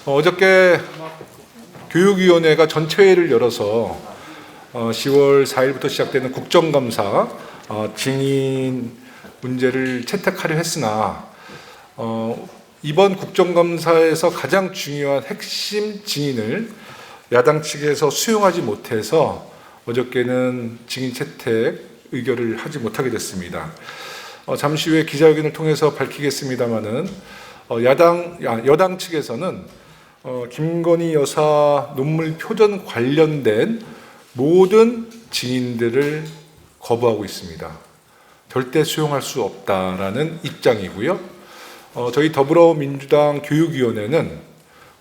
어저께 교육위원회가 전체회의를 열어서 10월 4일부터 시작되는 국정감사 증인 문제를 채택하려 했으나 이번 국정감사에서 가장 중요한 핵심 증인을 야당 측에서 수용하지 못해서 어저께는 증인 채택 의결을 하지 못하게 됐습니다. 잠시 후에 기자회견을 통해서 밝히겠습니다마는 여당 측에서는 김건희 여사 논문 표전 관련된 모든 증인들을 거부하고 있습니다. 절대 수용할 수 없다라는 입장이고요. 저희 더불어민주당 교육위원회는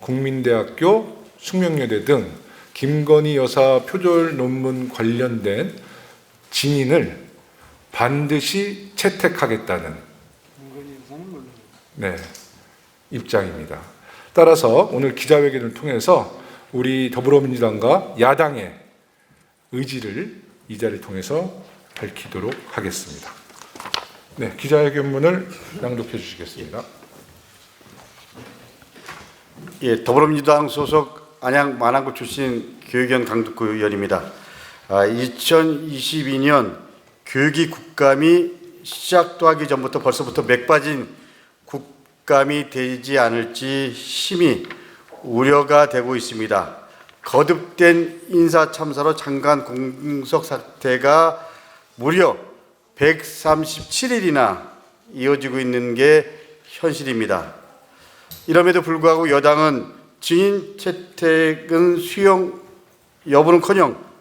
국민대학교, 숙명여대 등 김건희 여사 표절 논문 관련된 증인을 반드시 채택하겠다는 입장입니다. 따라서 오늘 기자회견을 통해서 우리 더불어민주당과 야당의 의지를 이 자리를 통해서 밝히도록 하겠습니다. 기자회견문을 낭독해 주시겠습니다. 더불어민주당 소속 안양 만안구 출신 교육위원 강덕구 의원입니다. 2022년 교육위 국감이 시작도 하기 전부터 벌써부터 맥빠진 국감이 되지 않을지 심히 우려가 되고 있습니다. 거듭된 인사 참사로 장관 공석 사태가 무려 137일이나 이어지고 있는 게 현실입니다. 이럼에도 불구하고 여당은 증인 채택은 수용 여부는커녕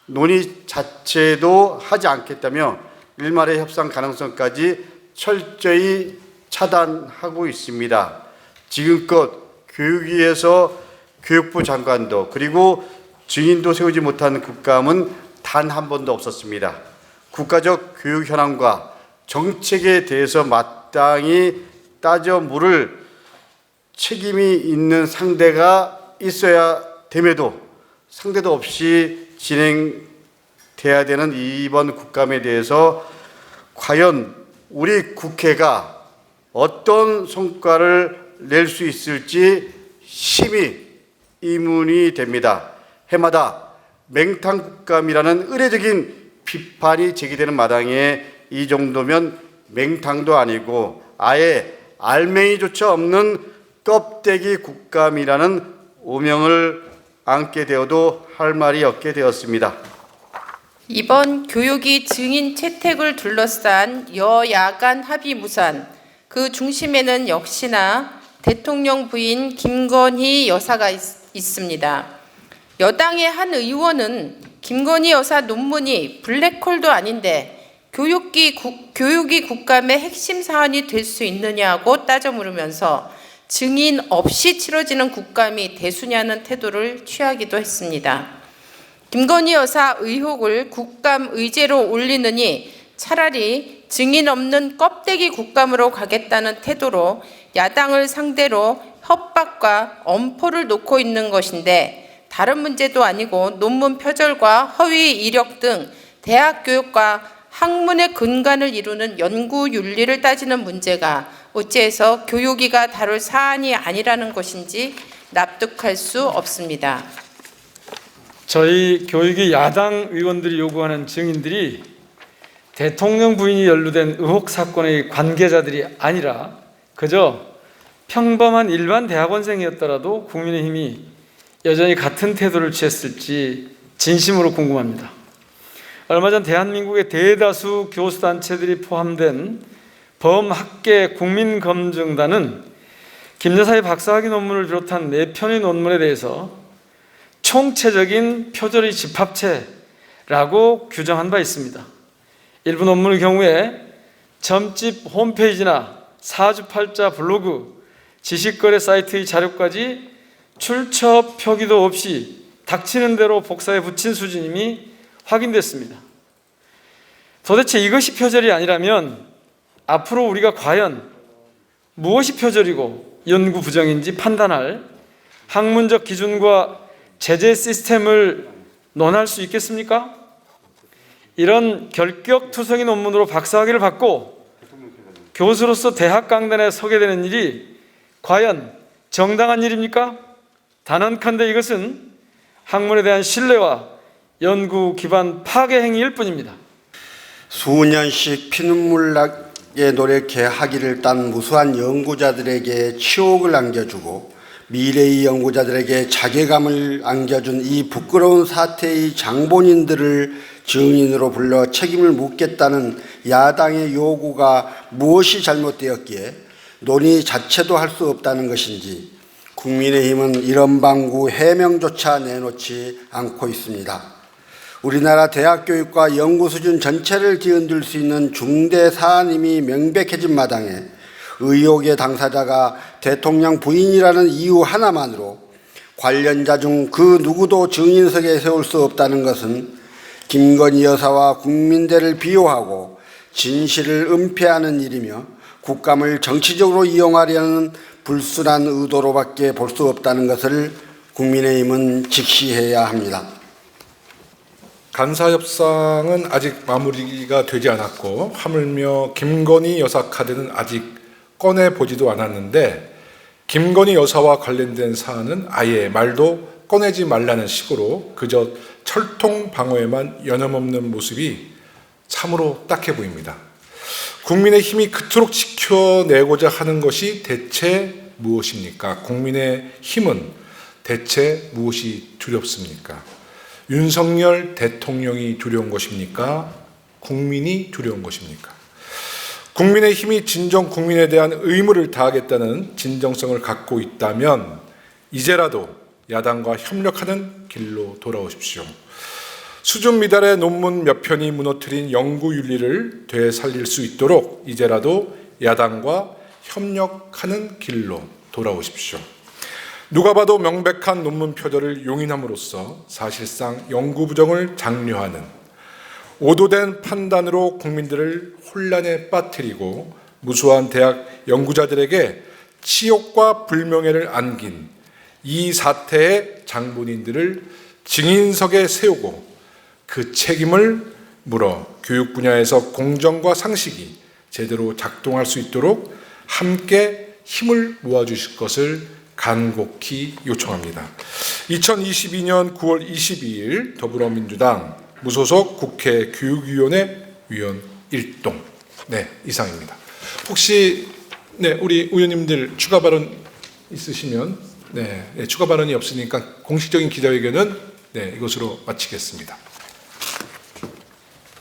논의 자체도 하지 않겠다며 일말의 협상 가능성까지 철저히 차단하고 있습니다. 지금껏 교육위에서 교육부 장관도 그리고 증인도 세우지 못한 국감은 단 한 번도 없었습니다. 국가적 교육 현황과 정책에 대해서 마땅히 따져 물을 책임이 있는 상대가 있어야 됨에도 상대도 없이 진행돼야 되는 이번 국감에 대해서 과연 우리 국회가 어떤 성과를 낼 수 있을지 심히 의문이 됩니다. 해마다 맹탕 국감이라는 의례적인 비판이 제기되는 마당에 이 정도면 맹탕도 아니고 아예 알맹이조차 없는 껍데기 국감이라는 오명을 안게 되어도 할 말이 없게 되었습니다. 이번 교육위 증인 채택을 둘러싼 여야간 합의 무산, 그 중심에는 역시나 대통령 부인 김건희 여사가 있습니다. 여당의 한 의원은 김건희 여사 논문이 블랙홀도 아닌데 교육위 국감의 핵심 사안이 될 수 있느냐고 따져 물으면서 증인 없이 치러지는 국감이 대수냐는 태도를 취하기도 했습니다. 김건희 여사 의혹을 국감 의제로 올리느니 차라리 증인 없는 껍데기 국감으로 가겠다는 태도로 야당을 상대로 협박과 엄포를 놓고 있는 것인데 다른 문제도 아니고 논문 표절과 허위 이력 등 대학 교육과 학문의 근간을 이루는 연구 윤리를 따지는 문제가 어찌해서 교육위가 다룰 사안이 아니라는 것인지 납득할 수 없습니다. 저희 교육위 야당 의원들이 요구하는 증인들이 대통령 부인이 연루된 의혹 사건의 관계자들이 아니라 그저 평범한 일반 대학원생이었더라도 국민의힘이 여전히 같은 태도를 취했을지 진심으로 궁금합니다. 얼마 전 대한민국의 대다수 교수단체들이 포함된 범학계 국민검증단은 김 여사의 박사학위 논문을 비롯한 4편의 논문에 대해서 총체적인 표절의 집합체라고 규정한 바 있습니다. 일부 논문의 경우에 점집 홈페이지나 사주팔자 블로그, 지식거래 사이트의 자료까지 출처 표기도 없이 닥치는 대로 복사해 붙인 수준임이 확인됐습니다. 도대체 이것이 표절이 아니라면 앞으로 우리가 과연 무엇이 표절이고 연구 부정인지 판단할 학문적 기준과 제재 시스템을 논할 수 있겠습니까? 이런 결격투성이 논문으로 박사학위를 받고 교수로서 대학 강단에 서게 되는 일이 과연 정당한 일입니까? 단언컨대 이것은 학문에 대한 신뢰와 연구 기반 파괴 행위일 뿐입니다. 수년씩 피눈물나게 노력해 학위를 딴 무수한 연구자들에게 치욕을 안겨주고 미래의 연구자들에게 자괴감을 안겨준 이 부끄러운 사태의 장본인들을 증인으로 불러 책임을 묻겠다는 야당의 요구가 무엇이 잘못되었기에 논의 자체도 할 수 없다는 것인지 국민의힘은 이런 방구 해명조차 내놓지 않고 있습니다. 우리나라 대학 교육과 연구 수준 전체를 뒤흔들 수 있는 중대 사안임이 명백해진 마당에 의혹의 당사자가 대통령 부인이라는 이유 하나만으로 관련자 중 그 누구도 증인석에 세울 수 없다는 것은 김건희 여사와 국민대를 비호하고 진실을 은폐하는 일이며 국감을 정치적으로 이용하려는 불순한 의도로밖에 볼 수 없다는 것을 국민의힘은 직시해야 합니다. 간사 협상은 아직 마무리가 되지 않았고 하물며 김건희 여사 카드는 아직 꺼내보지도 않았는데 김건희 여사와 관련된 사안은 아예 말도 꺼내지 말라는 식으로 그저 철통 방어에만 여념없는 모습이 참으로 딱해 보입니다. 국민의 힘이 그토록 지켜내고자 하는 것이 대체 무엇입니까? 국민의 힘은 대체 무엇이 두렵습니까? 윤석열 대통령이 두려운 것입니까? 국민이 두려운 것입니까? 국민의 힘이 진정 국민에 대한 의무를 다하겠다는 진정성을 갖고 있다면 이제라도 야당과 협력하는 길로 돌아오십시오. 수준 미달의 논문 몇 편이 무너뜨린 연구윤리를 되살릴 수 있도록 이제라도 야당과 협력하는 길로 돌아오십시오. 누가 봐도 명백한 논문 표절을 용인함으로써 사실상 연구 부정을 장려하는 오도된 판단으로 국민들을 혼란에 빠뜨리고 무수한 대학 연구자들에게 치욕과 불명예를 안긴 이 사태의 장본인들을 증인석에 세우고 그 책임을 물어 교육 분야에서 공정과 상식이 제대로 작동할 수 있도록 함께 힘을 모아주실 것을 간곡히 요청합니다. 2022년 9월 22일 더불어민주당 무소속 국회 교육위원회 위원 1동. 네, 이상입니다. 혹시 우리 의원님들 추가 발언 있으시면 추가 발언이 없으니까 공식적인 기자회견은 이것으로 마치겠습니다.